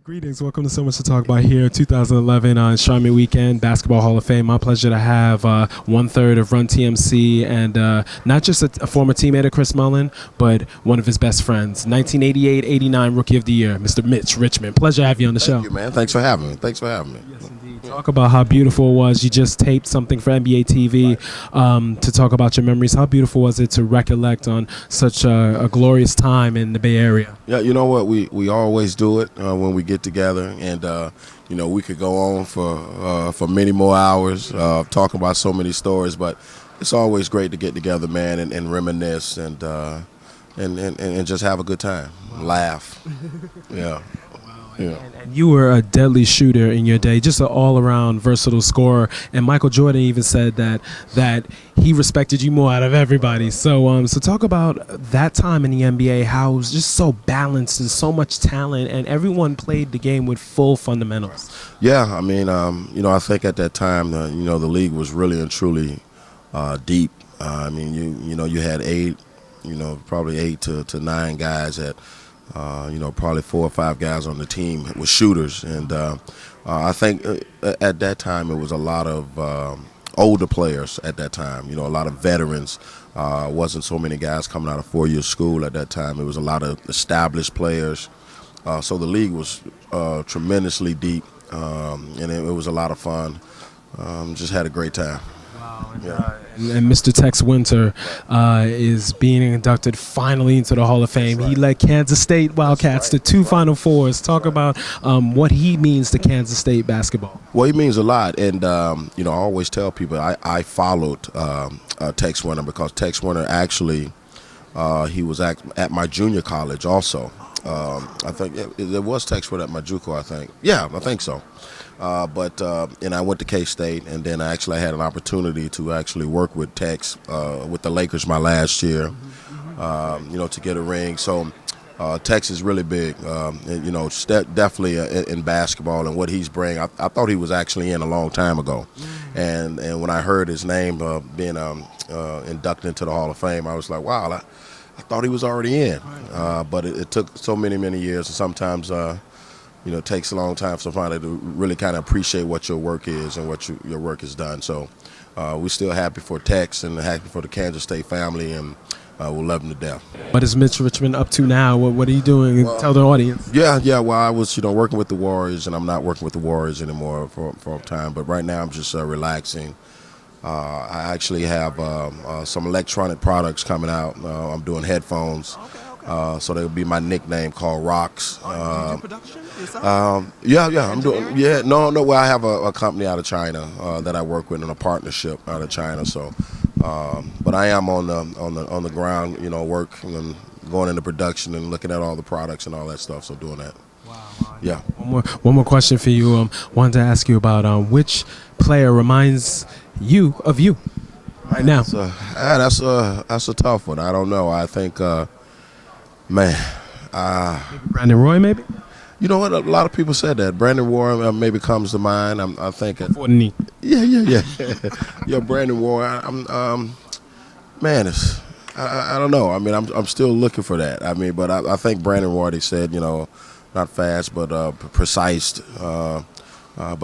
Greetings. Welcome to So Much to Talk About here, 2011 Enshrinement Weekend, Basketball Hall of Fame. My pleasure to have one-third of Run TMC and not just a former teammate of Chris Mullin, but one of his best friends. 1988-89 Rookie of the Year, Mr. Mitch Richmond. Pleasure to have you on the show. Thank you, man. Thanks for having me. Yes, indeed. Talk about how beautiful it was. You just taped something for NBA TV to talk about your memories. How beautiful was it to recollect on such a glorious time in the Bay Area? Yeah, you know what? We always do it when we get together, and we could go on for many more hours talking about so many stories. But it's always great to get together, man, and reminisce and just have a good time, laugh. Yeah. Yeah. And you were a deadly shooter in your day, just an all-around versatile scorer. And Michael Jordan even said that he respected you more out of everybody. So talk about that time in the NBA, how it was just so balanced and so much talent, and everyone played the game with full fundamentals. Yeah, I mean, I think at that time, the league was really and truly deep. I mean, you had probably 8 to 9 guys that. Probably 4 or 5 guys on the team were shooters, and I think at that time it was a lot of older players at that time. A lot of veterans. Wasn't so many guys coming out of 4-year school at that time. It was a lot of established players. So the league was tremendously deep, and it was a lot of fun. Just had a great time. Wow. And Mr. Tex Winter is being inducted finally into the Hall of Fame. He led Kansas State Wildcats to 2 Final Fours. Talk about what he means to Kansas State basketball. Well, he means a lot, and I always tell people I followed Tex Winter because Tex Winter actually he was at my junior college also. I think there was Tex Winter at my JUCO, I think. Yeah, I think so. But I went to K-State, and then I actually had an opportunity to actually work with Tex with the Lakers my last year, to get a ring. So Tex is really big, definitely in basketball and what he's bringing. I thought he was actually in a long time ago, and when I heard his name being inducted into the Hall of Fame, I was like, wow, I thought he was already in. But it took so many years, and sometimes it takes a long time for somebody to really kind of appreciate what your work is and what your work has done. So we're still happy for Tex and happy for the Kansas State family, and we'll love him to death. What is Mitch Richmond up to now? What are you doing? Tell the audience. Yeah. Well, I was working with the Warriors, and I'm not working with the Warriors anymore for a time. But right now I'm just relaxing. I actually have some electronic products coming out. I'm doing headphones. So that'll be my nickname called Rocks. Do you do production yourself? Yeah, I'm doing. Yeah, no. Well, I have a company out of China that I work with in a partnership out of China. So, but I am on the ground, work and going into production and looking at all the products and all that stuff. So doing that. Wow. Yeah. One more question for you. Wanted to ask you about which player reminds you of you right now. That's a tough one. I don't know. I think. Maybe Brandon Roy, maybe? You know what? A lot of people said that. Brandon Roy maybe comes to mind. I think. For the knee. Yeah. Yeah, Brandon Roy. I don't know. I mean, I'm still looking for that. I mean, but I think Brandon Roy. They said, not fast, but precise. But I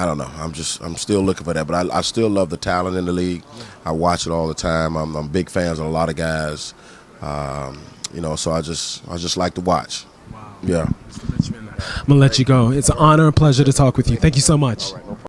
don't know. I'm still looking for that. But I still love the talent in the league. I watch it all the time. I'm big fans of a lot of guys. So I just like to watch. Wow. Yeah. I'm going to let you go. It's an honor and pleasure to talk with you. Thank you so much.